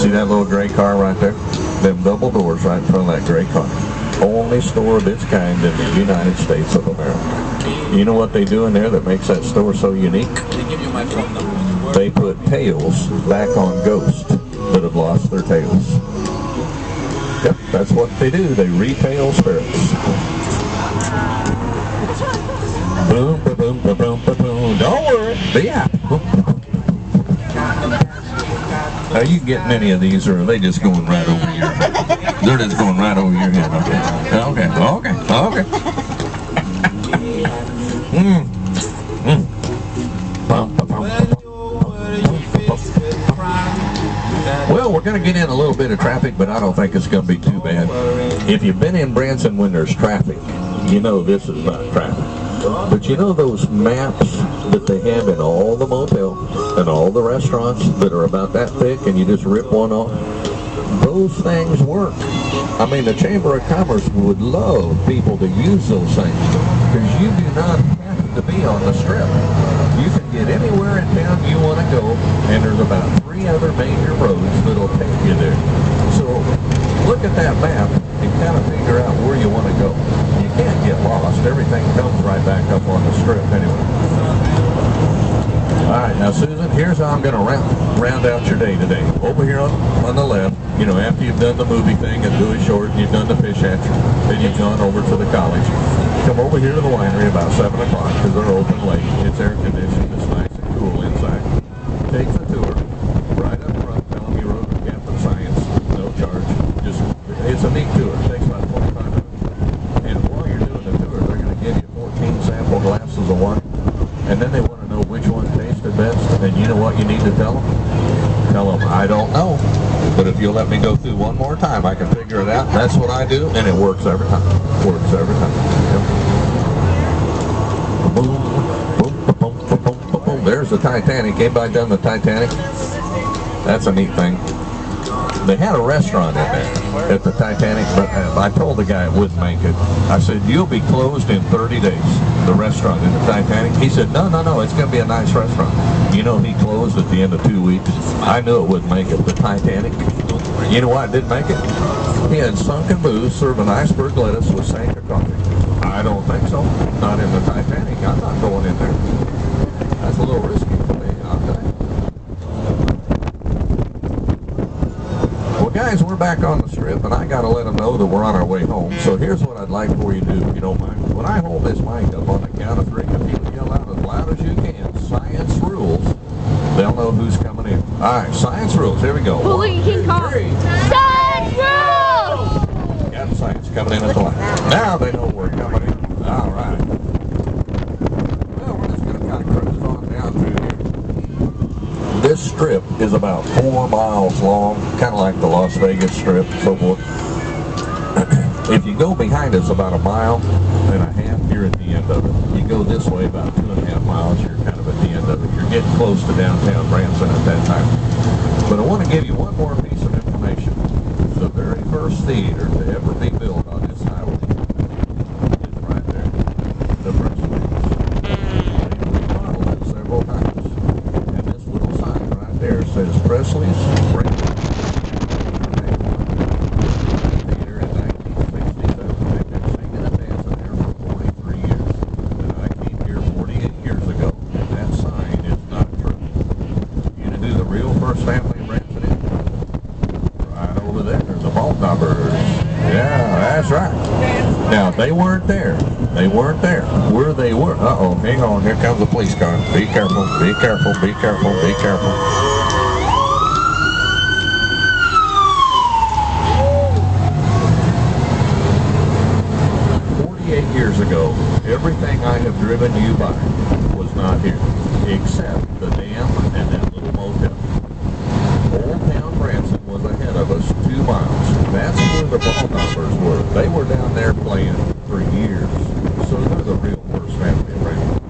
See that little gray car right there? Them double doors right in front of that gray car. Only store of its kind in the United States of America. You know what they do in there that makes that store so unique? They put tails back on ghosts that have lost their tails. Yep, that's what they do. They retail spirits. Boom, ba boom, ba boom, ba boom. Don't worry, be happy. Are you getting any of these, or are they just going right over your head? They're just going right over your head. Okay, okay, okay, okay. Well, we're going to get in a little bit of traffic, but I don't think it's going to be too bad. If you've been in Branson when there's traffic, you know this is not traffic. But you know those maps that they have in all the motels and all the restaurants that are about that thick and you just rip one off? Those things work. I mean, the Chamber of Commerce would love people to use those things because you do not have to be on the strip. You can get anywhere in town you want to go, and there's about 3 other major roads that'll take you there. So look at that map and kind of figure out where you want to go. You can't get lost. Everything comes right back up on the strip anyway. All right, now Susan, here's how I'm going to round out your day today. Over here on the left, you know, after you've done the movie thing at Dewey Short and you've done the fish hatchery, then you've gone over to the college. Come over here to the winery about 7 o'clock because they're open late. It's air conditioned. It's nice and cool inside. Take the tour. Right up front, tell them you rode with Captain Science. No charge. It's a neat tour. It takes about 25 minutes. And while you're doing the tour, they're going to give you 14 sample glasses of wine. And then they want to know which one tasted best. And you know what you need to tell them? Tell them, I don't know. But if you'll let me go through one more time, I can figure it out. That's what I do, and it works every time. Works every time. Yep. Boom, boom, boom, boom, boom, boom, boom. There's the Titanic. Anybody done the Titanic? That's a neat thing. They had a restaurant in there at the Titanic, but I told the guy it wouldn't make it. I said, you'll be closed in 30 days, the restaurant in the Titanic. He said, no, it's going to be a nice restaurant. You know, he closed at the end of 2 weeks. I knew it wouldn't make it, the Titanic. You know why it didn't make it? He had sunken booze serving iceberg lettuce with Sanka coffee. I don't think so. Not in the Titanic. I'm not going in there. That's a little risky for me, I'll tell you. Well, guys, we're back on the strip, and I got to let them know that we're on our way home. So here's what I'd like for you to do, if you don't mind. When I hold this mic up on the count of 3, if you would yell out as loud as you can, science rules, they'll know who's coming in. All right, science rules. Here we go. Bully King Kong. Science rules! Got science coming in at the line. Now they know we're coming in. All right. Well, we're just going to kind of cruise on down through here. This strip is about 4 miles long, kind of like the Las Vegas Strip, so forth. If you go behind us about 1.5 miles, you're at the end of it. You go this way about 2.5 miles, you're kind of at the end of it. You're getting close to downtown Branson at that time. But I want to give you one more piece of information. The very first theater to ever be built on this highway is right there. The Presley's. We modeled it several times. And this little sign right there says Presley's Branson. Theater in 1967. They've been singing and dancing there for 43 years. And I came here 48 years ago. And that sign is not true. You know who the real first family in Branson is? Right over there. There's the Balthoppers. Yeah, that's right. Now, they weren't there. They weren't there. Where they were. Uh-oh, hang on. Here comes the police car. Be careful, be careful, be careful, be careful. 48 years ago, everything I have driven you by was not here, except the dam and that little motel. Old Town Branson was ahead of us 2 miles. That's where the Balthoppers were. They were down there playing for years. So they're the real first family in Branson.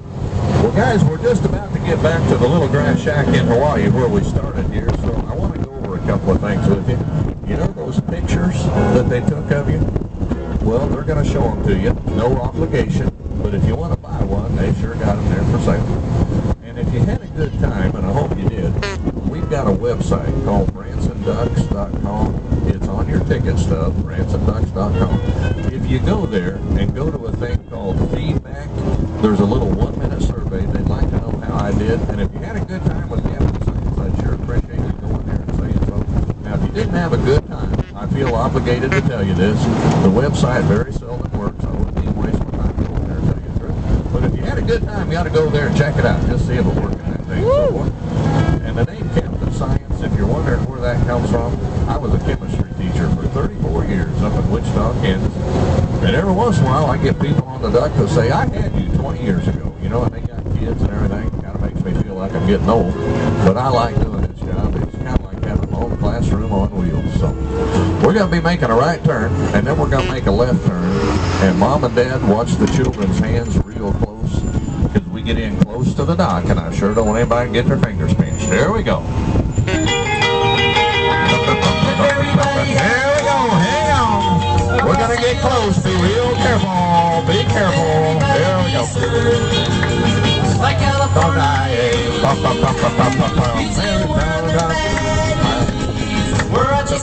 Well, guys, we're just about to get back to the little grass shack in Hawaii where we started here, so I want to go over a couple of things with you. You know those pictures that they took of you? Well, they're going to show them to you. No obligation, but if you want to buy one, they sure got them there for sale. And if you had a good time, and I hope you did, we've got a website called Branson bransonducks.com. It's on your ticket stub, bransonducks.com. If you go there and go to a thing called feedback, there's a little 1-minute survey. They'd like to know how I did. And if you had a good time with Captain Science, I'd sure appreciate you going there and saying so. Now, if you didn't have a good time, I feel obligated to tell you this. The website very seldom works. I wouldn't even waste my time going there and tell you the truth. But if you had a good time, you ought to go there and check it out. Just see if it works in that thing. So forth. And the name Captain Science, if you're wondering where that comes from, I was a chemistry teacher for 34 years up in Wichita, Kansas. And every once in a while, I get people on the duck that say, I had you 20 years ago. You know, and they got kids and everything. It kind of makes me feel like I'm getting old. But I like doing this job. It's kind of like having my own classroom on wheels. So we're going to be making a right turn, and then we're going to make a left turn. And Mom and Dad watch the children's hands real close, because we get in close to the dock, and I sure don't want anybody to get their fingers pinched. There we go. There we go. Hang on. We're going to get close. Be real careful. Be careful. There we go. Like California, we're at the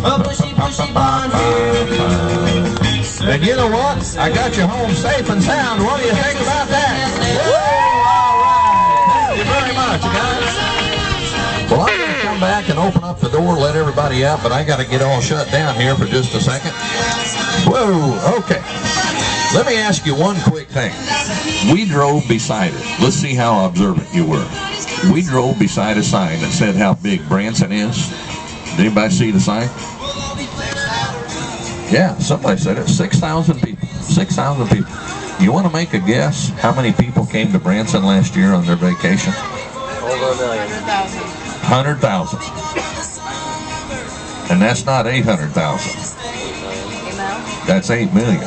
a bushy, bushy bonfire. And you know what? I got you home safe and sound. What do you think about that? All right. Thank you very much, guys. Well, I'm going to come back and open up the door, let everybody out, but I got to get all shut down here for just a second. Whoa, okay. Let me ask you one quick thing. We drove beside it. Let's see how observant you were. We drove beside a sign that said how big Branson is. Did anybody see the sign? Yeah, somebody said it. 6,000 people. 6,000 people. You want to make a guess how many people came to Branson last year on their vacation? Over 1 million. 100,000. And that's not 800,000. That's 8 million.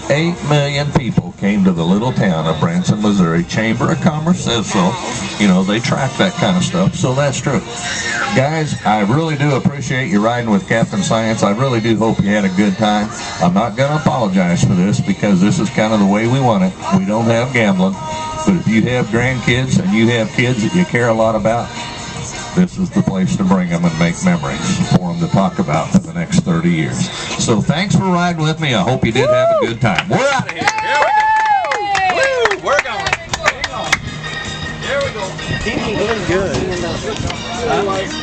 8 million people came to the little town of Branson, Missouri. Chamber of Commerce says so. You know, they track that kind of stuff, so that's true. Guys, I really do appreciate you riding with Captain Science. I really do hope you had a good time. I'm not going to apologize for this, because this is kind of the way we want it. We don't have gambling, but if you have grandkids and you have kids that you care a lot about, this is the place to bring them and make memories for them to talk about for the next 30 years. So thanks for riding with me. I hope you did have a good time. We're out of here. Here we go. Woo, we're going. Hang on. Here we go. He's doing good.